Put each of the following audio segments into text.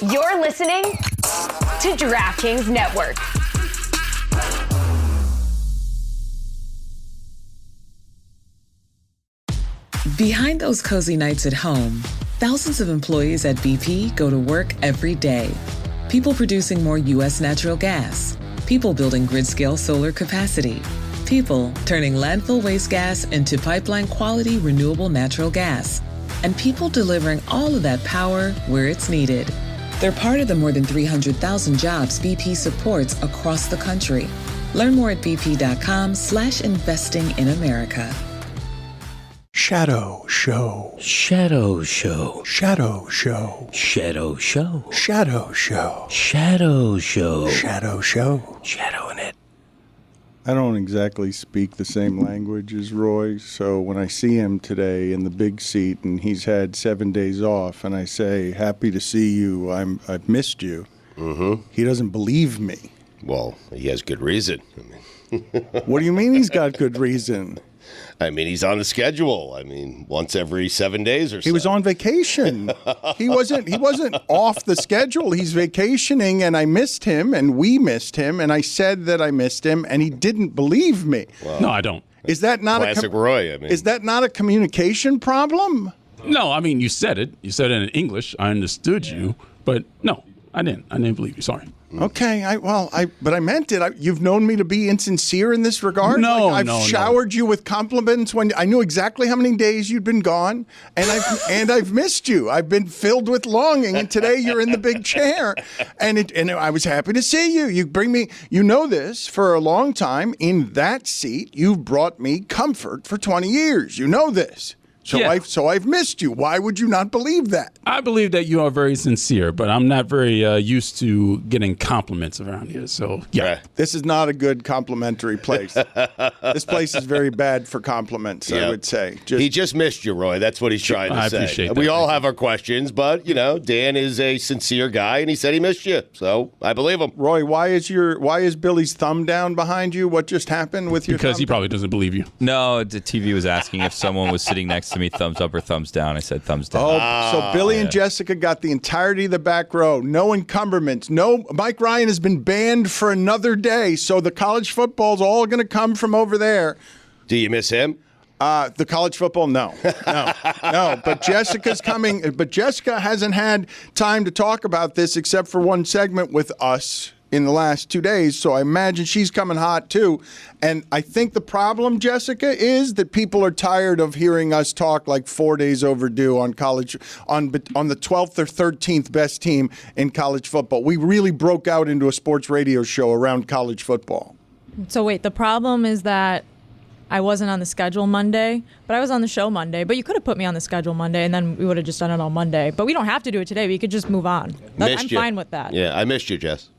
You're listening to DraftKings Network. Behind those cozy nights at home, thousands of employees at BP go to work every day. People producing more U.S. natural gas. People building grid-scale solar capacity. People turning landfill waste gas into pipeline-quality renewable natural gas. And people delivering all of that power where it's needed. They're part of the more than 300,000 jobs BP supports across the country. Learn more at bp.com/investing in America. Shadow Show. Shadow Show. Shadow Show. Shadow Show. Shadow Show. Shadow Show. Shadow Show. Shadowing it. I don't exactly speak the same language as Roy, so when I see him today in the big seat and he's had 7 days off and I say, happy to see you, I've missed you, he doesn't believe me. Well, he has good reason. What do you mean he's got good reason? I mean, he's on the schedule. I mean, once every 7 days or so. He was on vacation. He wasn't off the schedule. He's vacationing, and I missed him, and we missed him, and I said that I missed him, and he didn't believe me. Well, no, I don't. Is that not classic Roy? I mean, is that not a communication problem? No, I mean, you said it. You said it in English. I understood you, but no, I didn't. I didn't believe you. Sorry. Okay, but I meant it. You've known me to be insincere in this regard. No, I've showered you with compliments when I knew exactly how many days you'd been gone, and I've missed you. I've been filled with longing, and today you're in the big chair, and I was happy to see you. You bring me, you know this, for a long time in that seat. You've brought me comfort for 20 years. You know this. So Yeah. I've missed you. Why would you not believe that? I believe that you are very sincere, but I'm not very used to getting compliments around here. So, yeah. This is not a good complimentary place. This place is very bad for compliments, I would say. He just missed you, Roy. That's what he's trying to say. I appreciate that. We all have our questions, but, Dan is a sincere guy, and he said he missed you. So I believe him. Roy, why is Billy's thumb down behind you? What just happened with your Because thumb? he probably doesn't believe you. No, the TV was asking if someone was sitting next to me, thumbs up or thumbs down. I said thumbs down. So Billy and Jessica got the entirety of the back row. No encumberments. No, Mike Ryan has been banned for another day, so the college football's all going to come from over there. Do you miss him? The college football, no. But Jessica's coming. But Jessica hasn't had time to talk about this except for one segment with us in the last 2 days, so I imagine she's coming hot too. And I think the problem, Jessica, is that people are tired of hearing us talk like 4 days overdue on college, on the 12th or 13th best team in college football. We really broke out into a sports radio show around college football. So wait, the problem is that I wasn't on the schedule Monday, but I was on the show Monday. But you could have put me on the schedule Monday, and then we would have just done it on Monday. But we don't have to do it today. We could just move on. I'm fine with that. Yeah, I missed you, Jess.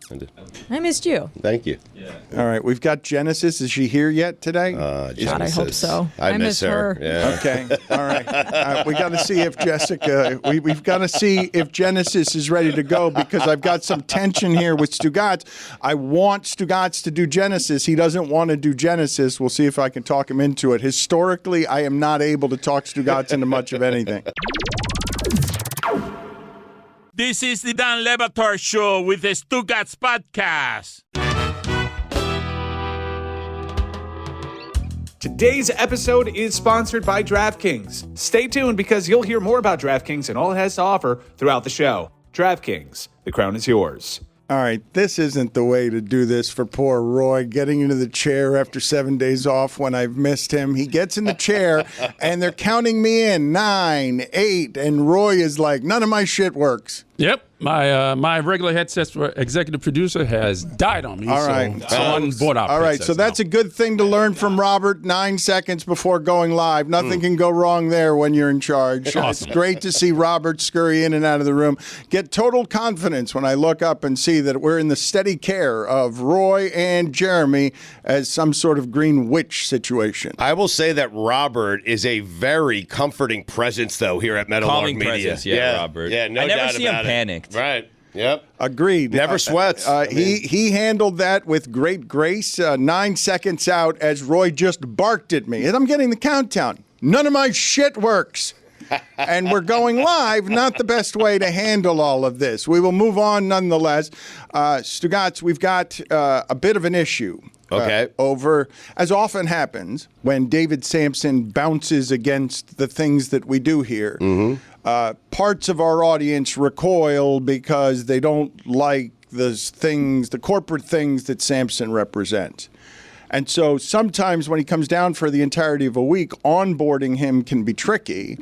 I missed you. Thank you. Yeah. All right, we've got Genesis. Is she here yet today? God, I hope so. I miss her. Yeah. Okay. All right. We got to see if Jessica. We've got to see if Genesis is ready to go because I've got some tension here with Stugotz. I want Stugotz to do Genesis. He doesn't want to do Genesis. We'll see if I can talk him into it. Historically, I am not able to talk Stugotz into much of anything. This is the Dan Le Batard Show with the Stugotz podcast. Today's episode is sponsored by DraftKings. Stay tuned because you'll hear more about DraftKings and all it has to offer throughout the show. DraftKings, the crown is yours. All right, this isn't the way to do this for poor Roy, getting into the chair after 7 days off when I've missed him. He gets in the chair, and they're counting me in, 9, 8, and Roy is like, none of my shit works. Yep. My regular headset for executive producer has died on me. All right. So I'm on board All right. So that's a good thing to learn from Robert 9 seconds before going live. Nothing can go wrong there when you're in charge. Awesome. It's great to see Robert scurry in and out of the room. Get total confidence when I look up and see that we're in the steady care of Roy and Jeremy as some sort of green witch situation. I will say that Robert is a very comforting presence, though, here at Meadowlark Calming Media. presence, Robert. Yeah, no I never doubt see him about it. panicked. Right. Yep. Agreed. Never sweats. He handled that with great grace. 9 seconds out as Roy just barked at me. And I'm getting the countdown. None of my shit works. and we're going live. Not the best way to handle all of this. We will move on nonetheless. Stugotz, we've got a bit of an issue. Okay. Over, as often happens when David Samson bounces against the things that we do here. Parts of our audience recoil because they don't like the corporate things that Samson represents. And so sometimes when he comes down for the entirety of a week, onboarding him can be tricky.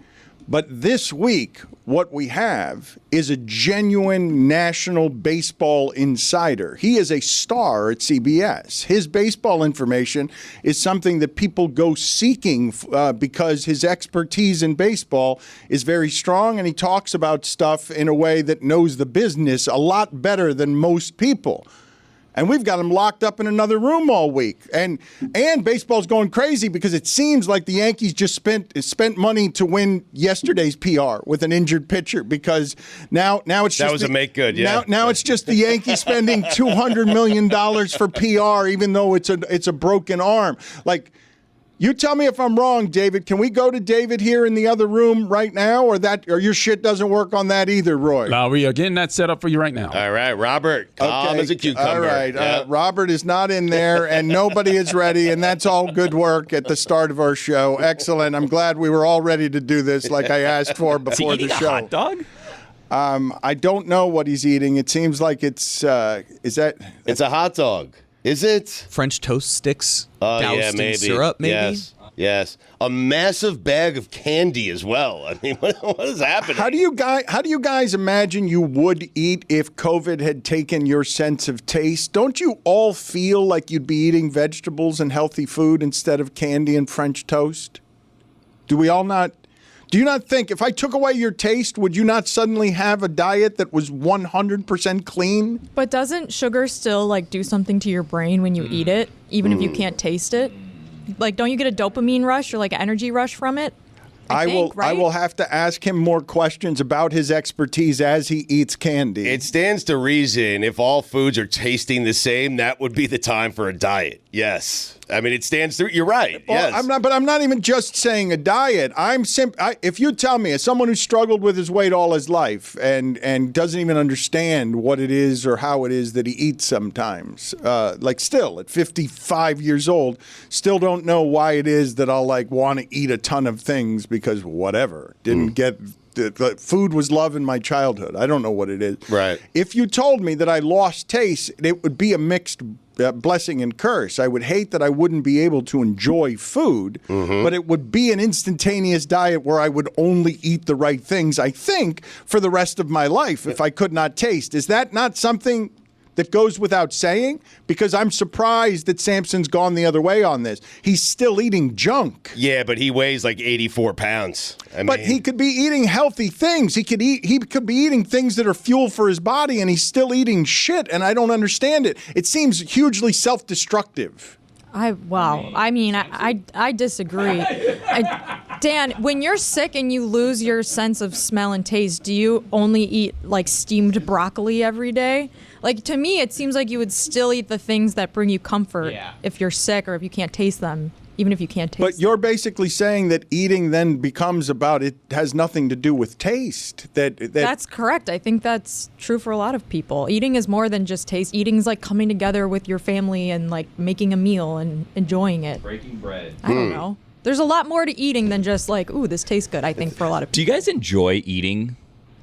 But this week, what we have is a genuine national baseball insider. He is a star at CBS. His baseball information is something that people go seeking because his expertise in baseball is very strong, and he talks about stuff in a way that knows the business a lot better than most people. And we've got him locked up in another room all week. And baseball's going crazy because it seems like the Yankees just spent money to win yesterday's PR with an injured pitcher, because now it's just that was a make good, yeah. Now it's just the Yankees spending $200 million for PR, even though it's a broken arm. Like, you tell me if I'm wrong, David. Can we go to David here in the other room right now, or your shit doesn't work on that either, Roy? We are getting that set up for you right now. All right, Robert. Calm as a cucumber. All right. Yep. Robert is not in there, and nobody is ready, and that's all good work at the start of our show. Excellent. I'm glad we were all ready to do this like I asked for before the show. A hot dog? I don't know what he's eating. It seems like it's it's a hot dog. Is it? French toast sticks doused in syrup, maybe? Yes. A massive bag of candy as well. I mean, what is happening? How do you guys imagine you would eat if COVID had taken your sense of taste? Don't you all feel like you'd be eating vegetables and healthy food instead of candy and French toast? Do we all not? Do you not think if I took away your taste, would you not suddenly have a diet that was 100% clean? But doesn't sugar still do something to your brain when you eat it, even if you can't taste it? Like, don't you get a dopamine rush or an energy rush from it? I will have to ask him more questions about his expertise as he eats candy. It stands to reason if all foods are tasting the same, that would be the time for a diet. Yes. I mean, it stands to. You're right. Well, yes. I'm not even just saying a diet. If you tell me, as someone who struggled with his weight all his life and doesn't even understand what it is or how it is that he eats sometimes, still at 55 years old, still don't know why it is that I'll want to eat a ton of things because whatever didn't get. The food was love in my childhood. I don't know what it is. Right. If you told me that I lost taste, it would be a mixed blessing and curse. I would hate that I wouldn't be able to enjoy food, but it would be an instantaneous diet where I would only eat the right things, I think, for the rest of my life if I could not taste. Is that not something that goes without saying? Because I'm surprised that Samson's gone the other way on this. He's still eating junk. Yeah, but he weighs 84 pounds. But he could be eating healthy things. He could be eating things that are fuel for his body, and he's still eating shit, and I don't understand it. It seems hugely self-destructive. I disagree. Dan, when you're sick and you lose your sense of smell and taste, do you only eat steamed broccoli every day? To me, it seems like you would still eat the things that bring you comfort if you're sick or if you can't taste them, even if you can't taste them. But you're basically saying that eating then becomes about it has nothing to do with taste. That's correct. I think that's true for a lot of people. Eating is more than just taste. Eating is coming together with your family and making a meal and enjoying it. Breaking bread. I don't know. There's a lot more to eating than just ooh, this tastes good, I think, for a lot of people. Do you guys enjoy eating?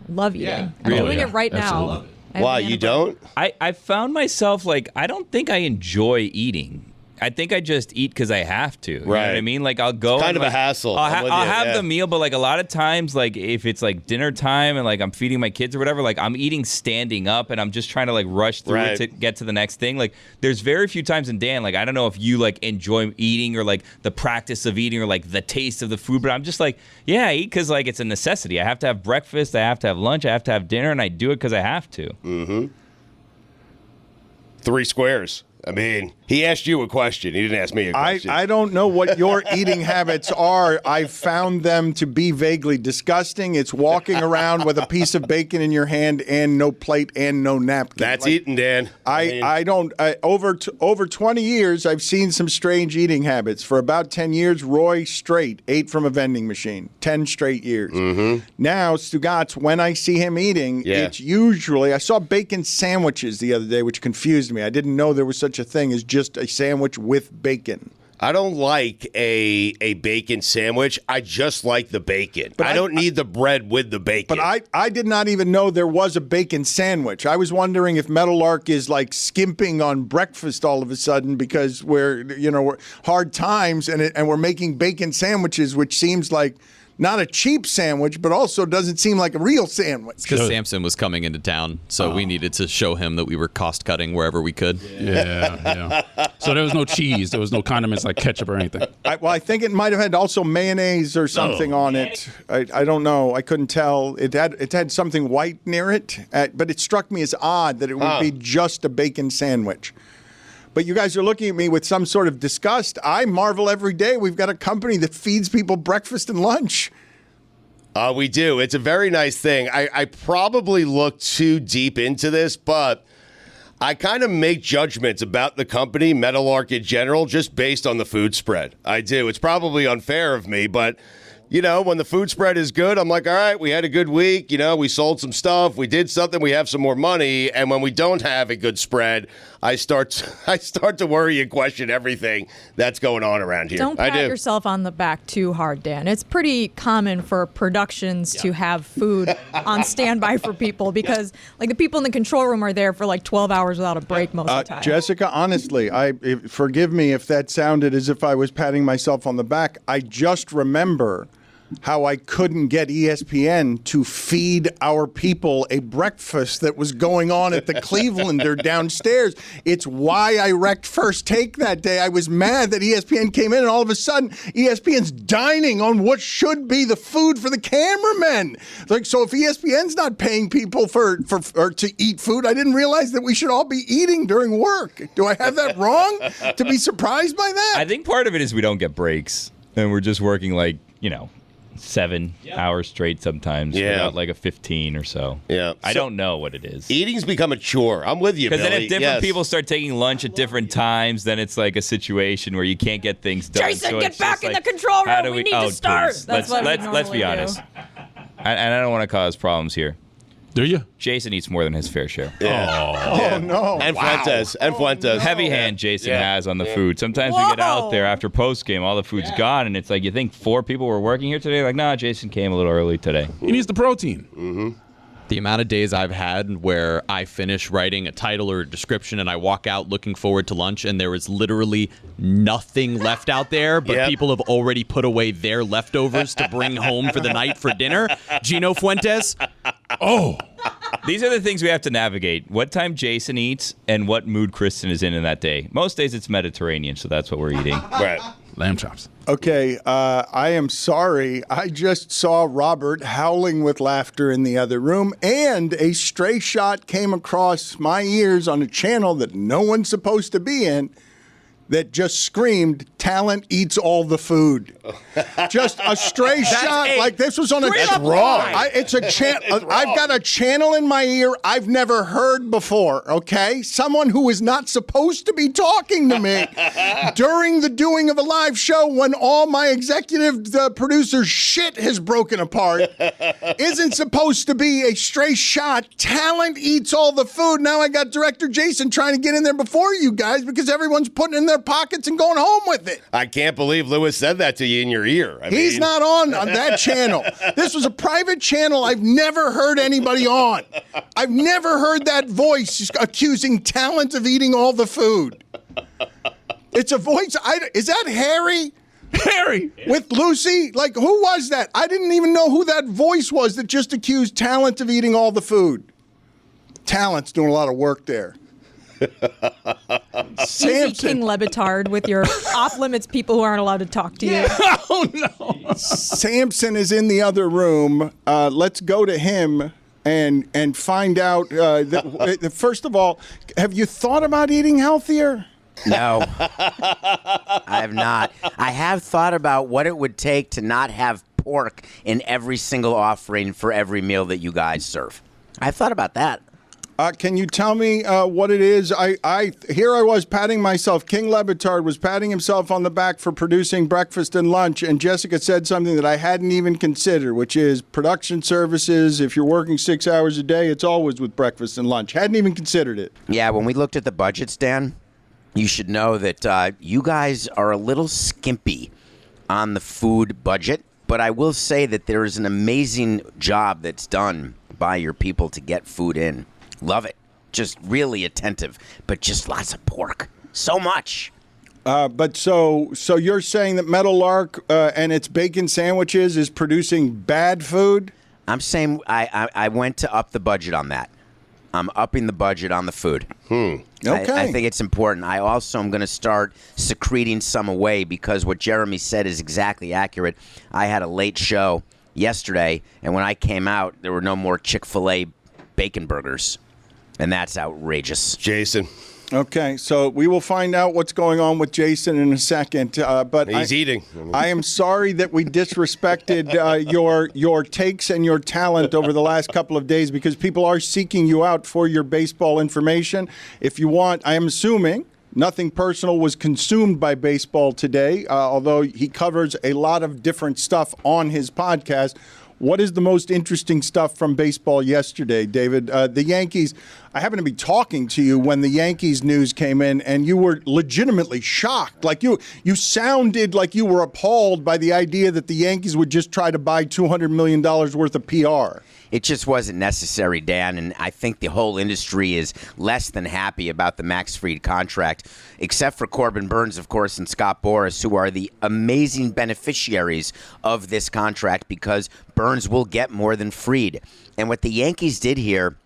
Love eating. Yeah. I'm Really? doing it right Absolutely. now. Why, you don't? I found myself I don't think I enjoy eating. I think I just eat because I have to. You know what I mean? I'll go. It's kind of a hassle. I'll have the meal, but a lot of times, if it's dinner time and I'm feeding my kids or whatever, I'm eating standing up and I'm just trying to rush through it to get to the next thing. There's very few times, and Dan, I don't know if you enjoy eating or the practice of eating or the taste of the food, but I'm just yeah, I eat because it's a necessity. I have to have breakfast, I have to have lunch, I have to have dinner, and I do it because I have to. Mm-hmm. 3 squares. I mean, he asked you a question. He didn't ask me a question. I don't know what your eating habits are. I found them to be vaguely disgusting. It's walking around with a piece of bacon in your hand and no plate and no napkin. That's eating, Dan. Over 20 years, I've seen some strange eating habits. For about 10 years, Roy straight ate from a vending machine. 10 straight years. Mm-hmm. Now, Stugotz, when I see him eating, it's usually, I saw bacon sandwiches the other day, which confused me. I didn't know there was such a thing as just a sandwich with bacon. I don't like a bacon sandwich. I just like the bacon. But I don't need the bread with the bacon. But I did not even know there was a bacon sandwich. I was wondering if Meadowlark is like skimping on breakfast all of a sudden because we're hard times and we're making bacon sandwiches, which seems like not a cheap sandwich, but also doesn't seem like a real sandwich. Because Samson was coming into town, so we needed to show him that we were cost-cutting wherever we could. Yeah. So there was no cheese. There was no condiments like ketchup or anything. I think it might have had also mayonnaise or something on it. I don't know. I couldn't tell. It had something white near it, but it struck me as odd that it would be just a bacon sandwich. But you guys are looking at me with some sort of disgust. I marvel every day. We've got a company that feeds people breakfast and lunch. We do. It's a very nice thing. I probably look too deep into this, but I kind of make judgments about the company, Meadowlark in general, just based on the food spread. I do. It's probably unfair of me, but when the food spread is good, I'm like, all right, we had a good week. We sold some stuff. We did something. We have some more money. And when we don't have a good spread, I start to worry and question everything that's going on around here. Don't pat yourself on the back too hard, Dan. It's pretty common for productions to have food on standby for people because the people in the control room are there for 12 hours without a break most of the time. Jessica, honestly, forgive me if that sounded as if I was patting myself on the back. I just remember how I couldn't get ESPN to feed our people a breakfast that was going on at the Clevelander downstairs. It's why I wrecked First Take that day. I was mad that ESPN came in and all of a sudden ESPN's dining on what should be the food for the cameramen. So if ESPN's not paying people or to eat food, I didn't realize that we should all be eating during work. Do I have that wrong to be surprised by that? I think part of it is we don't get breaks and we're just working 7 hours straight sometimes without a 15 or so. Yeah. I don't know what it is. Eating's become a chore. I'm with you, Billy. Because then if different people start taking lunch at different times, then it's like a situation where you can't get things done. Jason, so get back in the control room. We need to start. Please. That's Let's be honest. And I don't want to cause problems here. Do you? Jason eats more than his fair share. Oh no. And Fuentes. Heavy hand Jason has on the food. Sometimes we get out there after post game, all the food's gone, and it's like you think 4 people were working here today. Like, nah, Jason came a little early today. He needs the protein. Mm-hmm. The amount of days I've had where I finish writing a title or a description and I walk out looking forward to lunch and there is literally nothing left out there, but people have already put away their leftovers to bring home for the night for dinner. Gino Fuentes. Oh. These are the things we have to navigate. What time Jason eats and what mood Kristen is in that day. Most days it's Mediterranean, so that's what we're eating. Right. Lamb chops. Okay, I am sorry. I just saw Robert howling with laughter in the other room, and a stray shot came across my ears on a channel that no one's supposed to be in that just screamed, "Talent eats all the food." Just a stray shot like this was on a. That's wrong. It's a channel. I've got a channel in my ear I've never heard before. Okay, someone who is not supposed to be talking to me during the doing of a live show when all my executive producer's shit has broken apart isn't supposed to be a stray shot. Talent eats all the food. Now I got director Jason trying to get in there before you guys because everyone's putting in their pockets and going home with it. I can't believe Lewis said that to you in your ear. He's not on that channel. This was a private channel I've never heard anybody on. I've never heard that voice accusing Talent of eating all the food. It's a voice. Is that Harry? Harry! With Lucy? Like, who was that? I didn't even know who that voice was that just accused Talent of eating all the food. Talent's doing a lot of work there. Samson. King Batard with your off-limits people who aren't allowed to talk to you. Oh, no. Samson is in the other room. Let's go to him and find out. First of all, have you thought about eating healthier? No, I have not. I have thought about what it would take to not have pork in every single offering for every meal that you guys serve. I've thought about that. Can you tell me what it is? Here I was patting myself. King Batard was patting himself on the back for producing breakfast and lunch, and Jessica said something that I hadn't even considered, which is production services. If you're working 6 hours a day, it's always with breakfast and lunch. Hadn't even considered it. Yeah, when we looked at the budgets, Dan, you should know that you guys are a little skimpy on the food budget, but I will say that there is an amazing job that's done by your people to get food in. Love it. Just really attentive, but just lots of pork. So much. But so you're saying that Meadowlark and its bacon sandwiches is producing bad food? I'm saying I went to up the budget on that. I'm upping the budget on the food. Okay. I think it's important. I also am going to start secreting some away because what Jeremy said is exactly accurate. I had a late show yesterday, and when I came out, there were no more Chick-fil-A bacon burgers. And that's outrageous. Jason. Okay, so we will find out what's going on with Jason in a second. But he's eating. I am sorry that we disrespected your takes and your talent over the last couple of days because people are seeking you out for your baseball information. If you want, I am assuming nothing personal was consumed by baseball today, although he covers a lot of different stuff on his podcast. What is the most interesting stuff from baseball yesterday, David? The Yankees, I happened to be talking to you when the Yankees news came in, and you were legitimately shocked. Like you sounded like you were appalled by the idea that the Yankees would just try to buy $200 million worth of PR. It just wasn't necessary, Dan, and I think the whole industry is less than happy about the Max Fried contract, except for Corbin Burns, of course, and Scott Boras, who are the amazing beneficiaries of this contract because Burns will get more than Fried. And what the Yankees did here,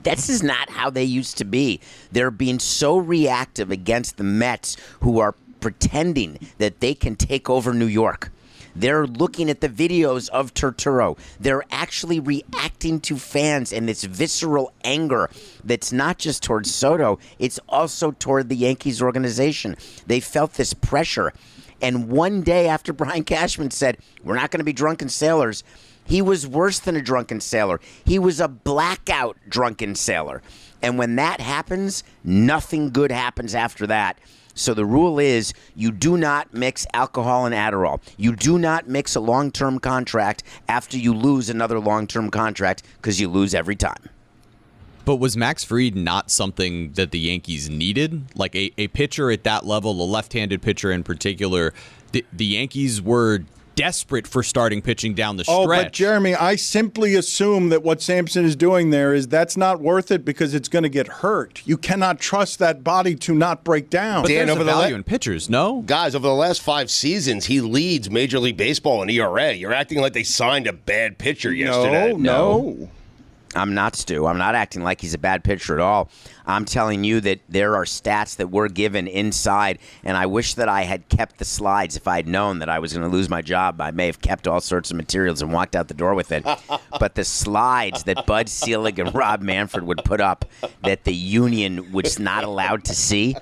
this is not how they used to be. They're being so reactive against the Mets, who are pretending that they can take over New York. They're looking at the videos of Turturro. They're actually reacting to fans and this visceral anger that's not just towards Soto, it's also toward the Yankees organization. They felt this pressure. And one day after Brian Cashman said, we're not going to be drunken sailors, he was worse than a drunken sailor. He was a blackout drunken sailor. And when that happens, nothing good happens after that. So the rule is you do not mix alcohol and Adderall. You do not mix a long-term contract after you lose another long-term contract because you lose every time. But was Max Fried not something that the Yankees needed? Like a pitcher at that level, a left-handed pitcher in particular, the Yankees were desperate for starting pitching down the stretch. Oh, but Jeremy, I simply assume that what Samson is doing there is that's not worth it because it's going to get hurt. You cannot trust that body to not break down. But there's a value in pitchers, no? Guys, over the last 5 seasons, he leads Major League Baseball in ERA. You're acting like they signed a bad pitcher yesterday. No. I'm not, Stu. I'm not acting like he's a bad pitcher at all. I'm telling you that there are stats that were given inside, and I wish that I had kept the slides. If I had known that I was going to lose my job, I may have kept all sorts of materials and walked out the door with it. But the slides that Bud Selig and Rob Manfred would put up that the union was not allowed to see,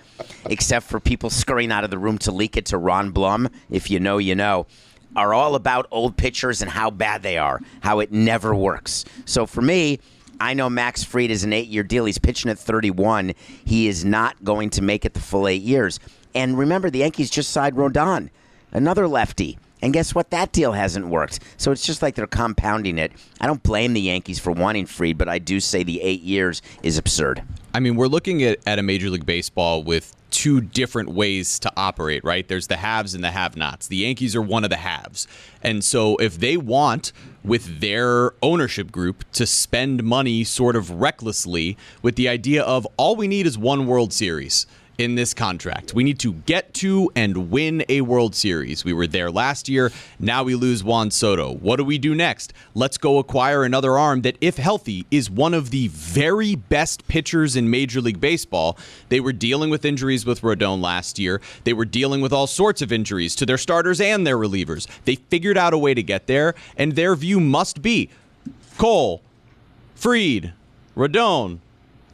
except for people scurrying out of the room to leak it to Ron Blum, if you know, you know, are all about old pitchers and how bad they are, how it never works. So for me, I know Max Fried is an 8-year deal. He's pitching at 31. He is not going to make it the full 8 years. And remember, the Yankees just signed Rodon, another lefty. And guess what? That deal hasn't worked. So it's just like they're compounding it. I don't blame the Yankees for wanting Fried, but I do say the 8 years is absurd. I mean, we're looking at a Major League Baseball with two different ways to operate, right? There's the haves and the have-nots. The Yankees are one of the haves. And so if they want, with their ownership group, to spend money sort of recklessly with the idea of all we need is one World Series in this contract. We need to get to and win a World Series. We were there last year. Now we lose Juan Soto. What do we do next? Let's go acquire another arm that, if healthy, is one of the very best pitchers in Major League Baseball. They were dealing with injuries with Rodon last year. They were dealing with all sorts of injuries to their starters and their relievers. They figured out a way to get there, and their view must be Cole, Fried, Rodon,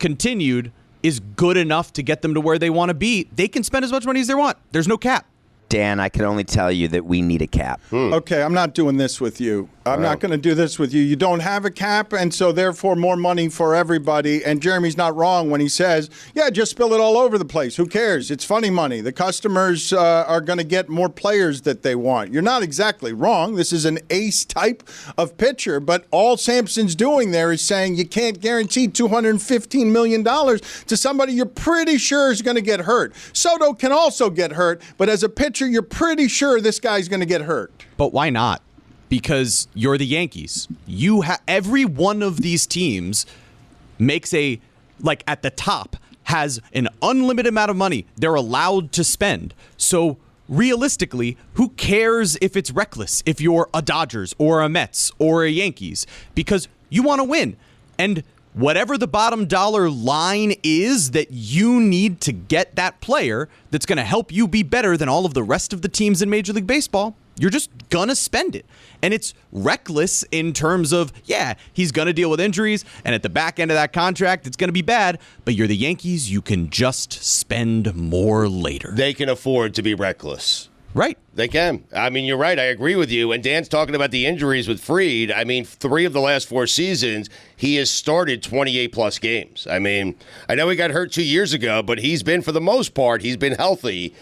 continued, is good enough to get them to where they want to be, they can spend as much money as they want. There's no cap. Dan, I can only tell you that we need a cap. Okay, I'm not doing this with you. I'm not going to do this with you. You don't have a cap, and so therefore more money for everybody. And Jeremy's not wrong when he says, yeah, just spill it all over the place. Who cares? It's funny money. The customers are going to get more players that they want. You're not exactly wrong. This is an ace type of pitcher, but all Samson's doing there is saying you can't guarantee $215 million to somebody you're pretty sure is going to get hurt. Soto can also get hurt, but as a pitcher, you're pretty sure this guy's going to get hurt. But why not? Because you're the Yankees. Every one of these teams makes at the top, has an unlimited amount of money they're allowed to spend. So realistically, who cares if it's reckless, if you're a Dodgers or a Mets or a Yankees? Because you want to win. And whatever the bottom dollar line is that you need to get that player that's going to help you be better than all of the rest of the teams in Major League Baseball, you're just going to spend it. And it's reckless in terms of, yeah, he's going to deal with injuries, and at the back end of that contract, it's going to be bad, but you're the Yankees. You can just spend more later. They can afford to be reckless. Right. They can. I mean, you're right. I agree with you. And Dan's talking about the injuries with Fried. I mean, 3 of the last 4 seasons, he has started 28-plus games. I mean, I know he got hurt 2 years ago, but he's been, for the most part, he's been healthy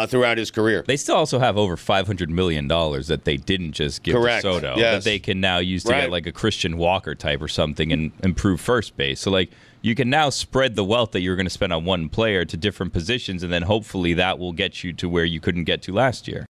throughout his career. They still also have over $500 million that they didn't just give to Soto. Yes. That they can now use to get like a Christian Walker type or something and improve first base. So, like, you can now spread the wealth that you're going to spend on one player to different positions, and then hopefully that will get you to where you couldn't get to last year.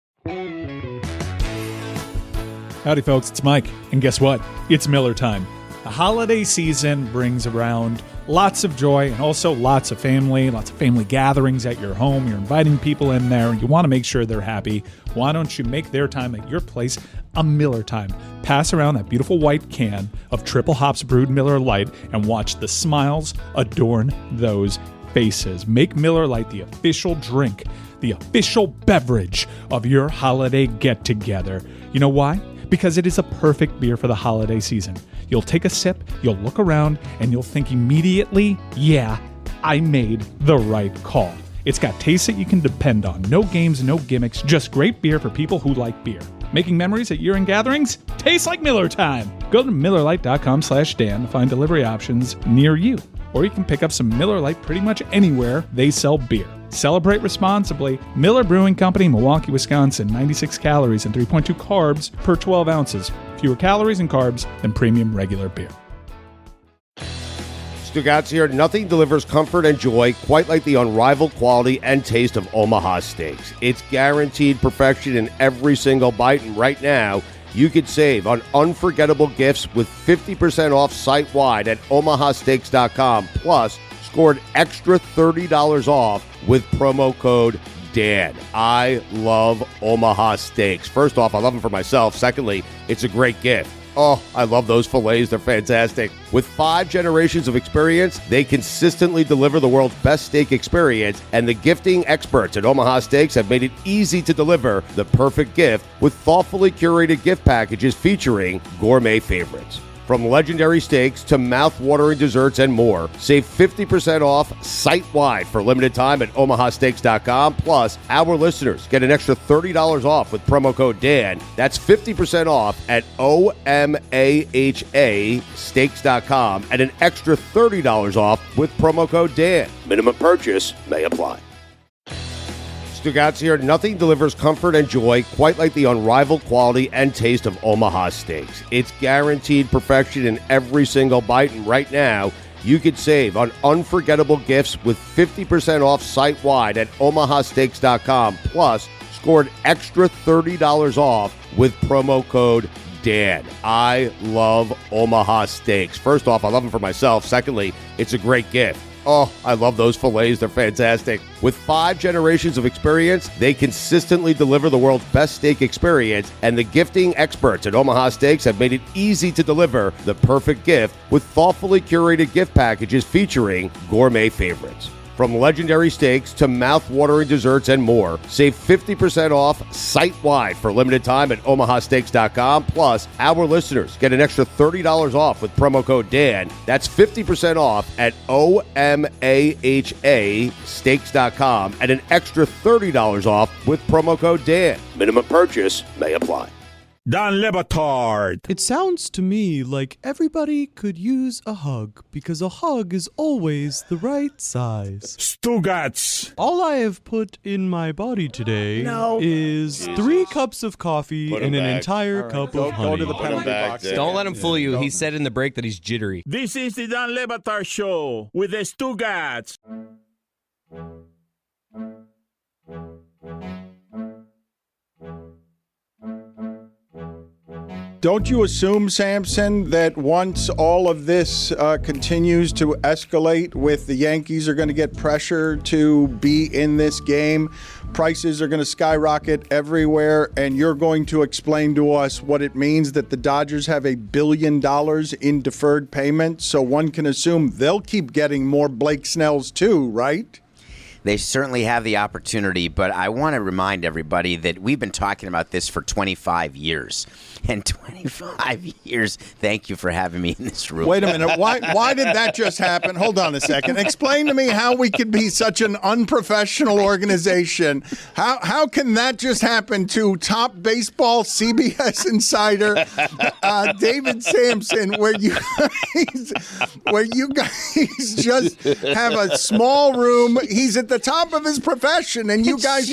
Howdy, folks. It's Mike. And guess what? It's Miller time. The holiday season brings around lots of joy and also lots of family gatherings at your home. You're inviting people in there. You want to make sure they're happy. Why don't you make their time at your place a Miller time? Pass around that beautiful white can of triple hops brewed Miller Lite and watch the smiles adorn those faces. Make Miller Lite the official drink, the official beverage of your holiday get-together. You know why? Because it is a perfect beer for the holiday season. You'll take a sip, you'll look around, and you'll think immediately, yeah, I made the right call. It's got taste that you can depend on. No games, no gimmicks, just great beer for people who like beer. Making memories at year-end gatherings? Tastes like Miller time! Go to MillerLite.com/Dan to find delivery options near you. Or you can pick up some Miller Lite pretty much anywhere they sell beer. Celebrate responsibly. Miller Brewing Company, Milwaukee, Wisconsin. 96 calories and 3.2 carbs per 12 ounces. Fewer calories and carbs than premium regular beer. Stugotz here. Nothing delivers comfort and joy quite like the unrivaled quality and taste of Omaha Steaks. It's guaranteed perfection in every single bite, and right now, you could save on unforgettable gifts with 50% off site-wide at omahasteaks.com. Plus, scored extra $30 off with promo code Dan. I love Omaha Steaks. First off, I love them for myself. Secondly, it's a great gift. Oh, I love those fillets. They're fantastic. With 5 generations of experience, they consistently deliver the world's best steak experience, and the gifting experts at Omaha Steaks have made it easy to deliver the perfect gift with thoughtfully curated gift packages featuring gourmet favorites. From legendary steaks to mouth-watering desserts and more, save 50% off site-wide for limited time at omahasteaks.com. Plus, our listeners get an extra $30 off with promo code Dan. That's 50% off at omahasteaks.com and an extra $30 off with promo code Dan. Minimum purchase may apply. Stugotz here. Nothing delivers comfort and joy quite like the unrivaled quality and taste of Omaha Steaks. It's guaranteed perfection in every single bite, and right now, you could save on unforgettable gifts with 50% off site-wide at omahasteaks.com. Plus, scored extra $30 off with promo code Dan. I love Omaha Steaks. First off, I love them for myself. Secondly, it's a great gift. Oh, I love those fillets. They're fantastic. With 5 generations of experience, they consistently deliver the world's best steak experience, and the gifting experts at Omaha Steaks have made it easy to deliver the perfect gift with thoughtfully curated gift packages featuring gourmet favorites. From legendary steaks to mouth-watering desserts and more. Save 50% off site-wide for a limited time at omahasteaks.com. Plus, our listeners get an extra $30 off with promo code Dan. That's 50% off at omahasteaks.com and an extra $30 off with promo code Dan. Minimum purchase may apply. Dan Le Batard. It sounds to me like everybody could use a hug because a hug is always the right size. Stugotz. All I have put in my body today is 3 cups of coffee and an entire cup of honey. Go to the penalty box. Don't let him fool you. He said in the break that he's jittery. This is the Dan Le Batard Show with the Stugotz. Don't you assume, Samson, that once all of this continues to escalate with the Yankees are going to get pressure to be in this game, prices are going to skyrocket everywhere, and you're going to explain to us what it means that the Dodgers have $1 billion in deferred payments, so one can assume they'll keep getting more Blake Snells too, right? They certainly have the opportunity, but I want to remind everybody that we've been talking about this for 25 years. And 25 years, thank you for having me in this room. Wait a minute. Why did that just happen? Hold on a second. Explain to me how we could be such an unprofessional organization. How can that just happen to top baseball CBS insider David Samson, where you guys just have a small room? He's at the top of his profession, and you guys...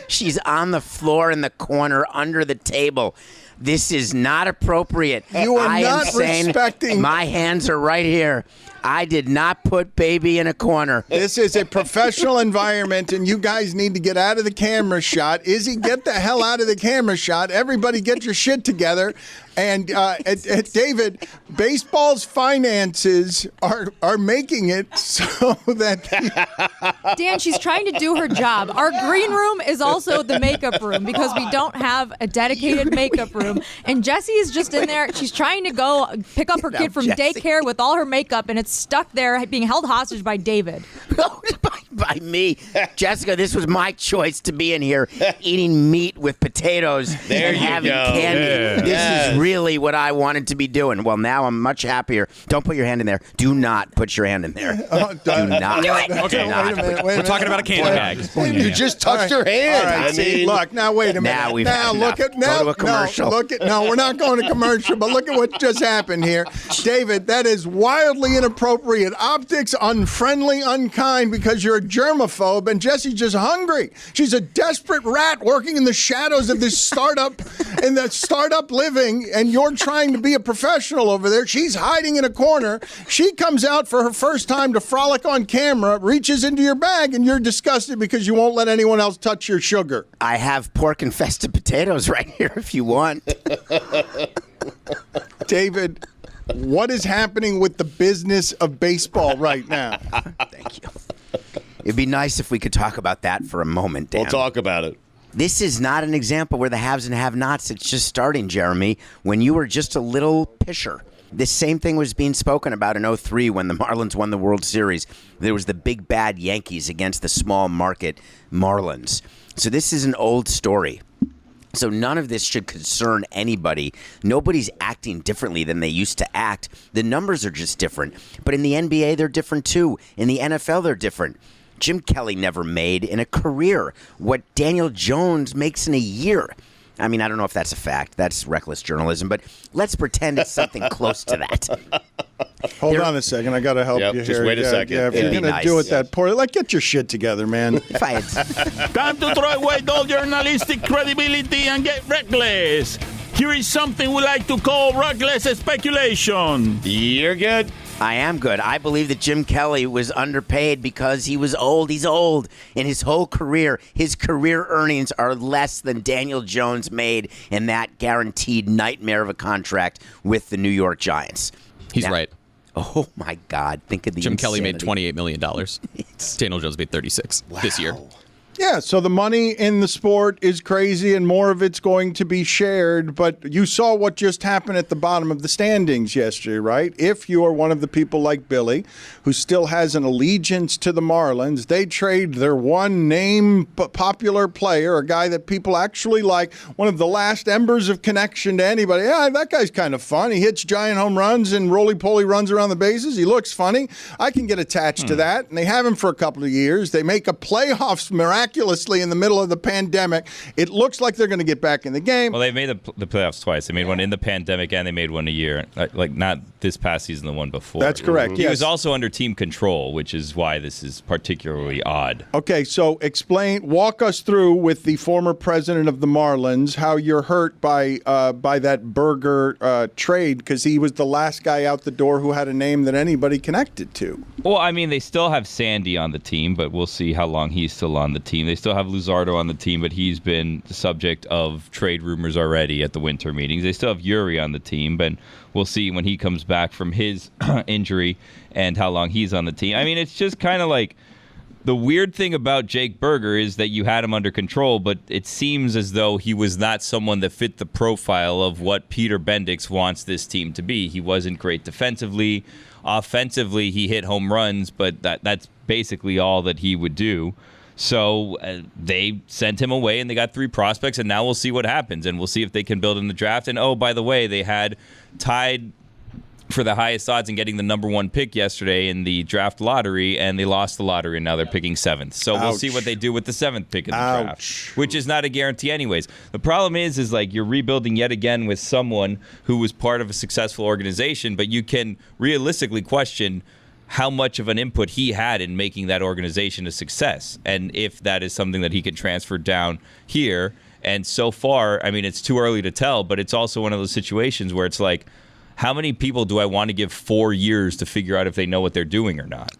She's on the floor in the corner under the table. This is not appropriate. You are not respecting... My hands are right here. I did not put baby in a corner. This is a professional environment, and you guys need to get out of the camera shot. Izzy, get the hell out of the camera shot. Everybody get your shit together. And David, baseball's finances are making it so that... Dan, she's trying to do her job. Our green room is also the makeup room because we don't have a dedicated makeup room. And Jessie is just in there. She's trying to go pick up her kid from daycare with all her makeup, and it's stuck there being held hostage by David. By me. Jessica, this was my choice to be in here eating meat with potatoes and having candy. This is really what I wanted to be doing. Well, now I'm much happier. Don't put your hand in there. Do not put your hand in there. Do not. Okay, do not. wait a minute. We're talking about a candy bag. You just touched her hand. All right, look, now wait a minute. Now we've now had look enough. at now. Go to a commercial. No, we're not going to commercial. But look at what just happened here, David. That is wildly inappropriate. Optics, unfriendly, unkind, because you're a germaphobe, and Jessie's just hungry. She's a desperate rat working in the shadows of this startup living, and you're trying to be a professional over there. She's hiding in a corner. She comes out for her first time to frolic on camera, reaches into your bag, and you're disgusted because you won't let anyone else touch your sugar. I have pork-infested potatoes right here if you want. David, what is happening with the business of baseball right now? Thank you. It'd be nice if we could talk about that for a moment, Dan. We'll talk about it. This is not an example where the haves and have-nots. It's just starting, Jeremy, when you were just a little pisher. This same thing was being spoken about in 2003 when the Marlins won the World Series. There was the big bad Yankees against the small market Marlins. So this is an old story. So none of this should concern anybody. Nobody's acting differently than they used to act. The numbers are just different. But in the NBA, they're different too. In the NFL, they're different. Jim Kelly never made in a career what Daniel Jones makes in a year. I mean, I don't know if that's a fact. That's reckless journalism, but let's pretend it's something close to that. Hold on a second. I got to help you here. Just wait a second. Yeah, if you're going to do it that poorly, get your shit together, man. Time to throw away all journalistic credibility and get reckless. Here is something we like to call reckless speculation. You're good. I am good. I believe that Jim Kelly was underpaid because he was old. He's old. In his whole career, his career earnings are less than Daniel Jones made in that guaranteed nightmare of a contract with the New York Giants. He's right. Oh, my God. Think of the Jim Kelly made insanity. $28 million. Daniel Jones made $36 this year. Yeah, so the money in the sport is crazy and more of it's going to be shared, but you saw what just happened at the bottom of the standings yesterday, right? If you are one of the people like Billy who still has an allegiance to the Marlins, they trade their one name popular player, a guy that people actually like, one of the last embers of connection to anybody. Yeah, that guy's kind of fun. He hits giant home runs and roly-poly runs around the bases. He looks funny. I can get attached to that, and they have him for a couple of years. They make a playoffs miraculously in the middle of the pandemic. It looks like they're going to get back in the game. Well, they've made the playoffs twice. They made one in the pandemic and they made one a year. Like not this past season, the one before. That's correct. He was also under team control, which is why this is particularly odd. Okay, so walk us through with the former president of the Marlins how you're hurt by that Burger trade, because he was the last guy out the door who had a name that anybody connected to. Well, I mean, they still have Sandy on the team, but we'll see how long he's still on the team. They still have Luzardo on the team, but he's been the subject of trade rumors already at the winter meetings. They still have Yuri on the team, but we'll see when he comes back from his injury and how long he's on the team. I mean, it's just kind of like the weird thing about Jake Burger is that you had him under control, but it seems as though he was not someone that fit the profile of what Peter Bendix wants this team to be. He wasn't great defensively. Offensively, he hit home runs, but that's basically all that he would do. So they sent him away, and they got 3 prospects, and now we'll see what happens, and we'll see if they can build in the draft. And, oh, by the way, they had tied for the highest odds in getting the number 1 pick yesterday in the draft lottery, and they lost the lottery, and now they're picking 7th. So we'll see what they do with the 7th pick in the draft, which is not a guarantee anyways. The problem is like you're rebuilding yet again with someone who was part of a successful organization, but you can realistically question how much of an input he had in making that organization a success, and if that is something that he can transfer down here. And so far, I mean, it's too early to tell, but it's also one of those situations where it's like, how many people do I want to give 4 years to figure out if they know what they're doing or not?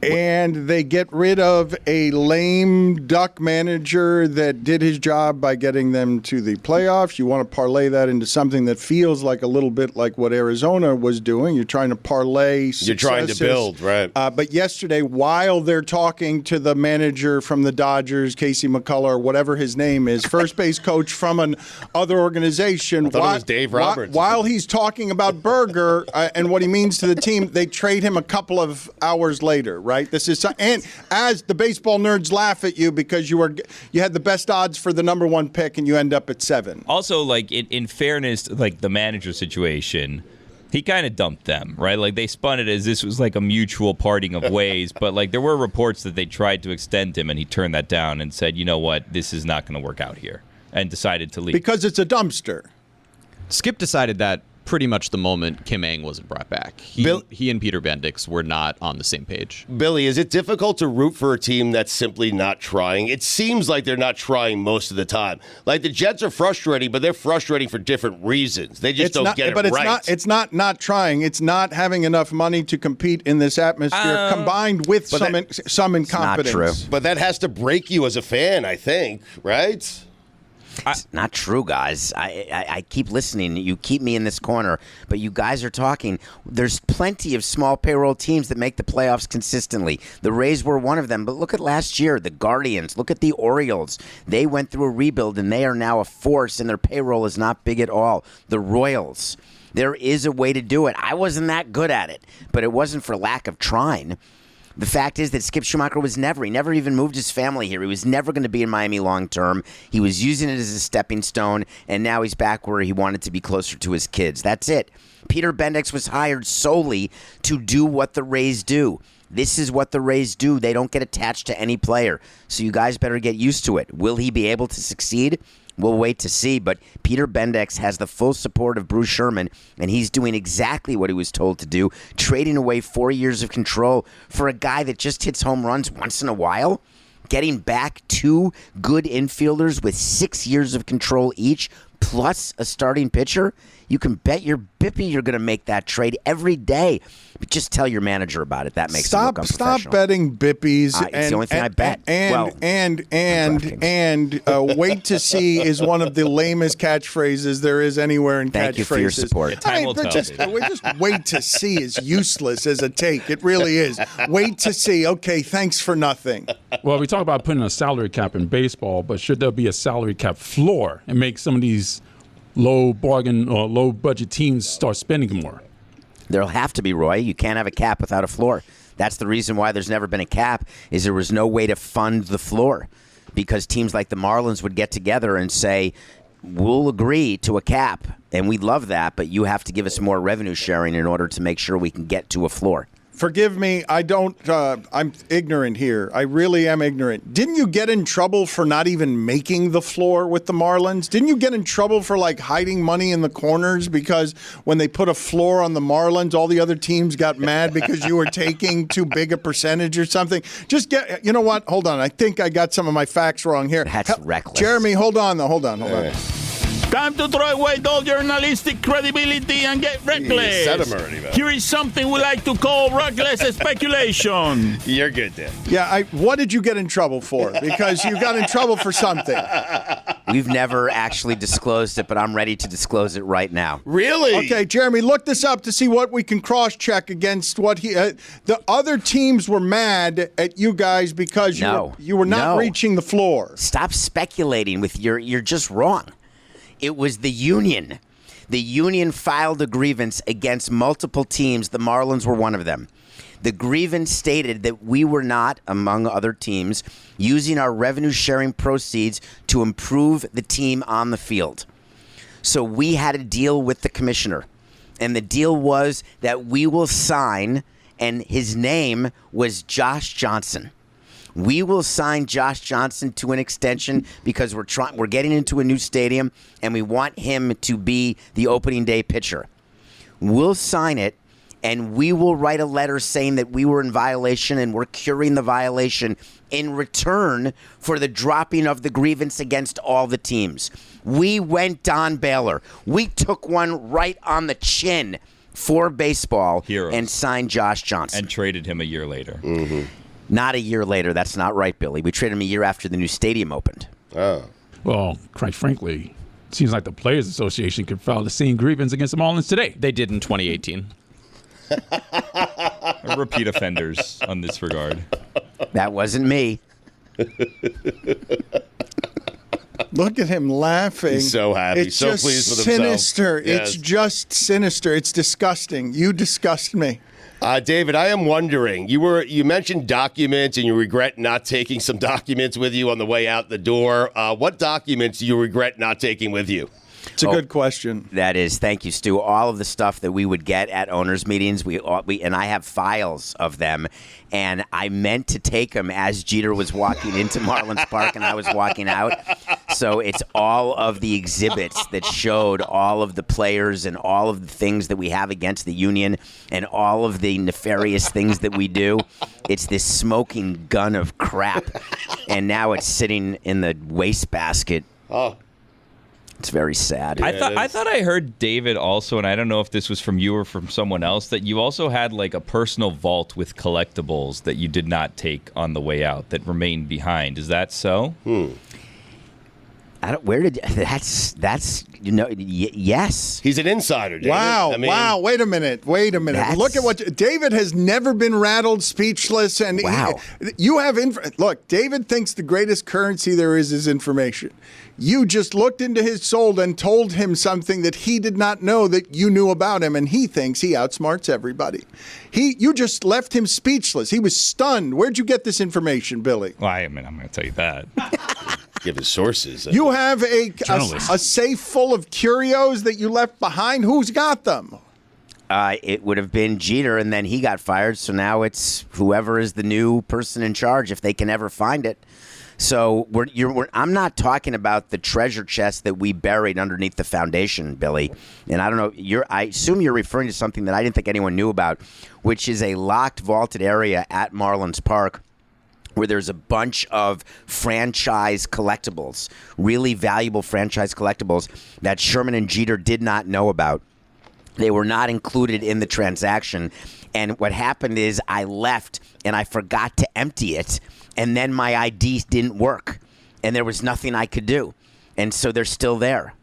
And they get rid of a lame duck manager that did his job by getting them to the playoffs. You want to parlay that into something that feels like a little bit like what Arizona was doing. You're trying to parlay successes. You're trying to build, right. But yesterday, while they're talking to the manager from the Dodgers, Casey McCullough, or whatever his name is, first base coach from an other organization. I thought it was Dave Roberts. While he's talking about Burger and what he means to the team, they trade him a couple of hours later, right? This is, and as the baseball nerds laugh at you because you had the best odds for the number 1 pick and you end up at 7. Also, like in fairness, like the manager situation, he kind of dumped them, right? Like they spun it as this was like a mutual parting of ways, but like there were reports that they tried to extend him and he turned that down and said, you know what, this is not going to work out here, and decided to leave because it's a dumpster. Skip decided that pretty much the moment Kim Ng wasn't brought back. He and Peter Bendix were not on the same page. Billy, is it difficult to root for a team that's simply not trying? It seems like they're not trying most of the time. Like the Jets are frustrating, but they're frustrating for different reasons. They just don't get it right. But it's not trying. It's not having enough money to compete in this atmosphere, combined with some incompetence. Not true. But that has to break you as a fan, I think, right? It's not true, guys. I keep listening. You keep me in this corner, but you guys are talking. There's plenty of small payroll teams that make the playoffs consistently. The Rays were one of them, but look at last year. The Guardians, look at the Orioles. They went through a rebuild, and they are now a force, and their payroll is not big at all. The Royals, there is a way to do it. I wasn't that good at it, but it wasn't for lack of trying. The fact is that Skip Schumacher he never even moved his family here. He was never going to be in Miami long term. He was using it as a stepping stone, and now he's back where he wanted to be closer to his kids. That's it. Peter Bendix was hired solely to do what the Rays do. This is what the Rays do. They don't get attached to any player. So you guys better get used to it. Will he be able to succeed? We'll wait to see, but Peter Bendix has the full support of Bruce Sherman, and he's doing exactly what he was told to do, trading away 4 years of control for a guy that just hits home runs once in a while, getting back 2 good infielders with 6 years of control each, plus a starting pitcher. You can bet your Bippy, you're going to make that trade every day. But just tell your manager about it. That makes it look unprofessional. Stop betting Bippies. It's the only thing I bet. And wait to see is one of the lamest catchphrases there is anywhere in catchphrases. Thank you for your support. Just wait to see is useless as a take. It really is. Wait to see. Okay, thanks for nothing. Well, we talk about putting a salary cap in baseball, but should there be a salary cap floor and make some of these low bargain or low budget teams start spending more? There'll have to be, Roy. You can't have a cap without a floor. That's the reason why there's never been a cap, is there was no way to fund the floor, because teams like the Marlins would get together and say, we'll agree to a cap, and we'd love that, but you have to give us more revenue sharing in order to make sure we can get to a floor. Forgive me, I'm ignorant here. I really am ignorant. Didn't you get in trouble for not even making the floor with the Marlins? Didn't you get in trouble for hiding money in the corners because when they put a floor on the Marlins, all the other teams got mad because you were taking too big a percentage or something? You know what? Hold on. I think I got some of my facts wrong here. That's reckless. Jeremy, hold on. Hold on. Time to throw away all journalistic credibility and get reckless. You said 'em already, man. Here is something we like to call reckless speculation. You're good, Dan. Yeah, what did you get in trouble for? Because you got in trouble for something. We've never actually disclosed it, but I'm ready to disclose it right now. Really? Okay, Jeremy, look this up to see what we can cross-check against what the other teams were mad at you guys because you were not reaching the floor. Stop speculating with you're just wrong. It was the union. The union filed a grievance against multiple teams. The Marlins were one of them. The grievance stated that we were not, among other teams, using our revenue-sharing proceeds to improve the team on the field. So we had a deal with the commissioner, and the deal was that we will sign, and his name was Josh Johnson. We will sign Josh Johnson to an extension because we're getting into a new stadium, and we want him to be the opening day pitcher. We'll sign it, and we will write a letter saying that we were in violation and we're curing the violation in return for the dropping of the grievance against all the teams. We went Don Baylor. We took one right on the chin for baseball and signed Josh Johnson. And traded him a year later. Mm-hmm. Not a year later. That's not right, Billy. We traded him a year after the new stadium opened. Oh. Well, quite frankly, it seems like the Players Association could file the same grievance against the Marlins today. They did in 2018. Repeat offenders on this regard. That wasn't me. Look at him laughing. He's so happy, It's so just pleased with sinister. himself. Yes. It's just sinister. It's disgusting. You disgust me. David, I am wondering, you mentioned documents and you regret not taking some documents with you on the way out the door. What documents do you regret not taking with you? It's a good question. That is, thank you, Stu. All of the stuff that we would get at owners' meetings, we and I have files of them, and I meant to take them as Jeter was walking into Marlins Park and I was walking out. So it's all of the exhibits that showed all of the players and all of the things that we have against the union and all of the nefarious things that we do. It's this smoking gun of crap, and now it's sitting in the wastebasket. Oh. It's very sad. I thought I heard David also, and I don't know if this was from you or from someone else, that you also had like a personal vault with collectibles that you did not take on the way out that remained behind. Is that so? That's yes. He's an insider, David. Wow. Wait a minute. Look at what David has never been rattled, speechless, and you have look. David thinks the greatest currency there is information. You just looked into his soul and told him something that he did not know that you knew about him, and he thinks he outsmarts everybody. You just left him speechless. He was stunned. Where'd you get this information, Billy? Well, I'm going to tell you that. Give his sources. You have a safe full of curios that you left behind. Who's got them? It would have been Jeter, and then he got fired. So now it's whoever is the new person in charge, if they can ever find it. So I'm not talking about the treasure chest that we buried underneath the foundation, Billy. And I don't know. I assume you're referring to something that I didn't think anyone knew about, which is a locked, vaulted area at Marlins Park, where there's a bunch of franchise collectibles, really valuable franchise collectibles that Sherman and Jeter did not know about. They were not included in the transaction. And what happened is I left and I forgot to empty it. And then my ID didn't work. And there was nothing I could do. And so they're still there.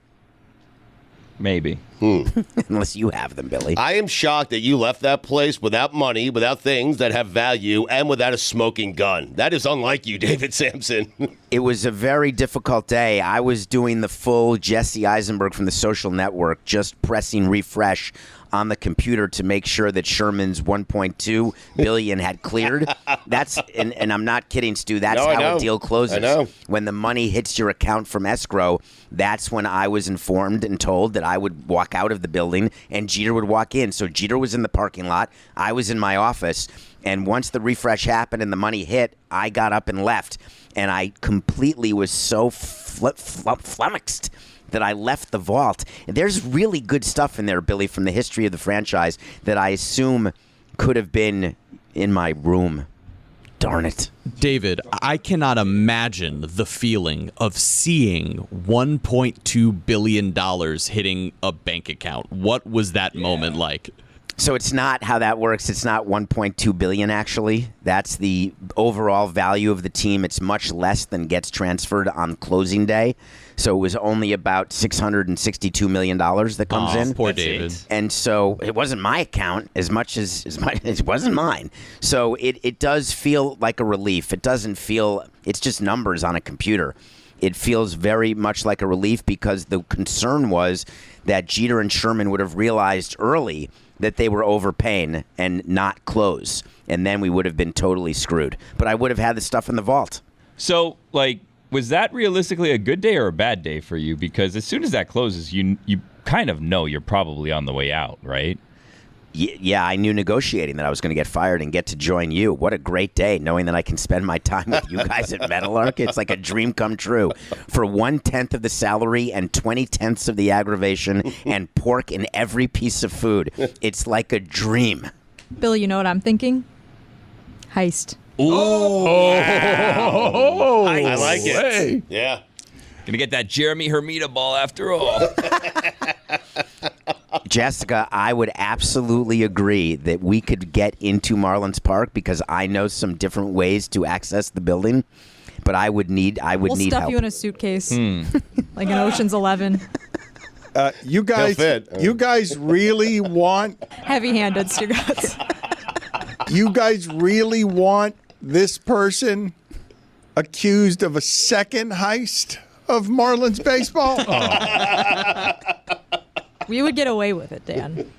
Maybe. Unless you have them, Billy. I am shocked that you left that place without money, without things that have value, and without a smoking gun. That is unlike you, David Samson. It was a very difficult day. I was doing the full Jesse Eisenberg from the Social Network, just pressing refresh on the computer to make sure that Sherman's $1.2 billion had cleared. That's and I'm not kidding, Stu. That's how a deal closes. I know. When the money hits your account from escrow, that's when I was informed and told that I would walk out of the building and Jeter would walk in. So Jeter was in the parking lot. I was in my office. And once the refresh happened and the money hit, I got up and left. And I completely was so flummoxed that I left the vault. There's really good stuff in there, Billy, from the history of the franchise that I assume could have been in my room. Darn it. David, I cannot imagine the feeling of seeing $1.2 billion hitting a bank account. What was that moment like? So it's not how that works. It's not $1.2 billion, actually. That's the overall value of the team. It's much less than gets transferred on closing day. So it was only about $662 million that comes in. Poor David. And so it wasn't my account as much as it wasn't mine. So it does feel like a relief. It doesn't feel, it's just numbers on a computer. It feels very much like a relief because the concern was that Jeter and Sherman would have realized early that they were overpaying and not close. And then we would have been totally screwed. But I would have had the stuff in the vault. So, was that realistically a good day or a bad day for you? Because as soon as that closes, you kind of know you're probably on the way out, right? Yeah, I knew negotiating that I was going to get fired and get to join you. What a great day, knowing that I can spend my time with you guys at Meadowlark. It's like a dream come true. For 1/10 of the salary and 20/10 of the aggravation and pork in every piece of food. It's like a dream. Billy, you know what I'm thinking? Heist. Wow. I like it. Hey. Yeah. Gonna get that Jeremy Hermida ball after all. Jessica, I would absolutely agree that we could get into Marlins Park because I know some different ways to access the building, but I would need help. We'll stuff you in a suitcase, like an Ocean's 11. You guys really want Heavy-handed, Stugotz. You guys really want this person accused of a second heist of Marlins baseball? We would get away with it, Dan.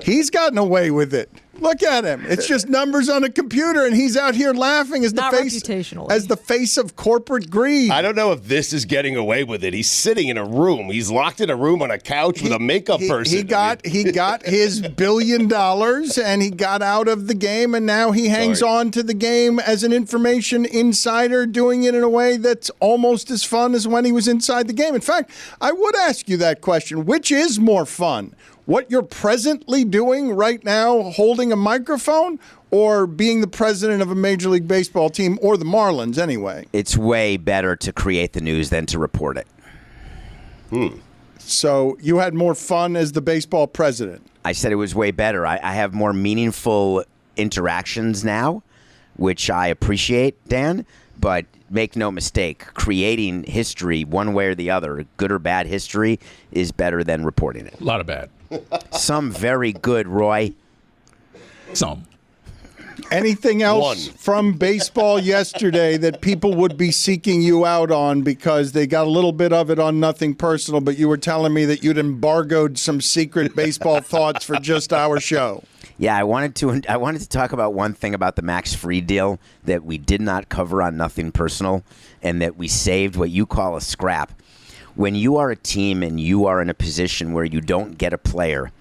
He's gotten away with it. Look at him. It's just numbers on a computer, and he's out here laughing as Not the face reputationally. as the face of corporate greed. I don't know if this is getting away with it. He's sitting in a room. He's locked in a room on a couch with a makeup person. He got his $1 billion, and he got out of the game, and now he hangs on to the game as an information insider, doing it in a way that's almost as fun as when he was inside the game. In fact, I would ask you that question. Which is more fun? What you're presently doing right now, holding a microphone, or being the president of a Major League Baseball team, or the Marlins anyway? It's way better to create the news than to report it. So you had more fun as the baseball president? I said it was way better. I have more meaningful interactions now, which I appreciate, Dan. But make no mistake, creating history one way or the other, good or bad history, is better than reporting it. A lot of bad. Some very good, Roy. Some. Anything else from baseball yesterday that people would be seeking you out on because they got a little bit of it on Nothing Personal, but you were telling me that you'd embargoed some secret baseball thoughts for just our show? Yeah, I wanted to talk about one thing about the Max Fried deal that we did not cover on Nothing Personal, and that we saved what you call a scrap. When you are a team and you are in a position where you don't get a player,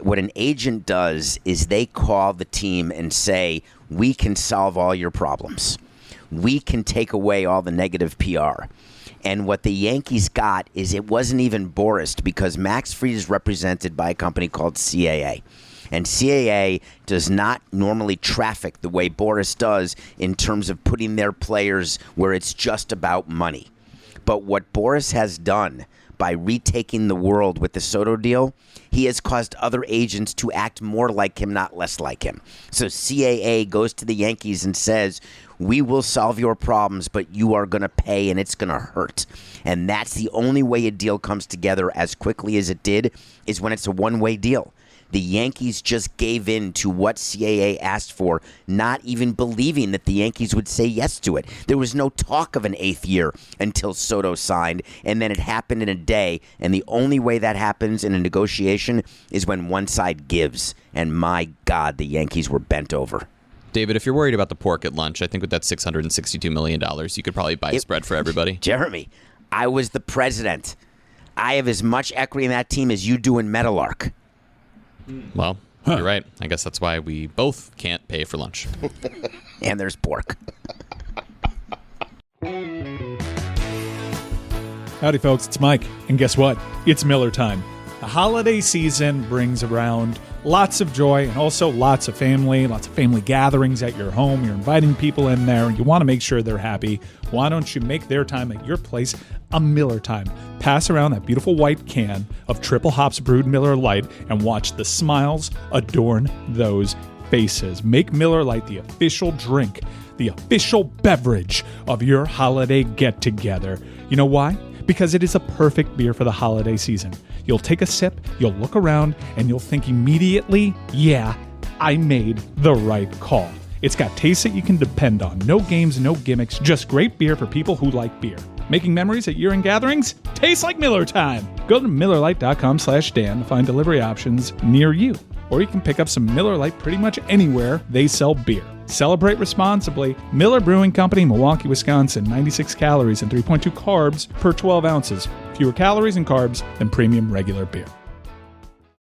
what an agent does is they call the team and say, we can solve all your problems. We can take away all the negative PR. And what the Yankees got is it wasn't even Boris, because Max Fried is represented by a company called CAA. And CAA does not normally traffic the way Boris does in terms of putting their players where it's just about money. But what Boris has done by retaking the world with the Soto deal, he has caused other agents to act more like him, not less like him. So CAA goes to the Yankees and says, we will solve your problems, but you are going to pay and it's going to hurt. And that's the only way a deal comes together as quickly as it did, is when it's a one-way deal. The Yankees just gave in to what CAA asked for, not even believing that the Yankees would say yes to it. There was no talk of an 8th year until Soto signed, and then it happened in a day. And the only way that happens in a negotiation is when one side gives. And my God, the Yankees were bent over. David, if you're worried about the pork at lunch, I think with that $662 million, you could probably buy a spread for everybody. Jeremy, I was the president. I have as much equity in that team as you do in Meadowlark. Well, you're right. I guess that's why we both can't pay for lunch. And there's pork. Howdy, folks. It's Mike. And guess what? It's Miller time. The holiday season brings around lots of joy and also lots of family gatherings at your home. You're inviting people in there. You want to make sure they're happy. Why don't you make their time at your place a Miller time? Pass around that beautiful white can of triple hops brewed Miller Lite and watch the smiles adorn those faces. Make Miller Lite the official drink, the official beverage of your holiday get-together. You know why? Because it is a perfect beer for the holiday season. You'll take a sip, you'll look around, and you'll think immediately, yeah, I made the right call. It's got taste that you can depend on. No games, no gimmicks, just great beer for people who like beer. Making memories at year-end gatherings? Tastes like Miller time! Go to MillerLite.com/Dan to find delivery options near you. Or you can pick up some Miller Lite pretty much anywhere they sell beer. Celebrate responsibly. Miller Brewing Company, Milwaukee, Wisconsin. 96 calories and 3.2 carbs per 12 ounces. Fewer calories and carbs than premium regular beer.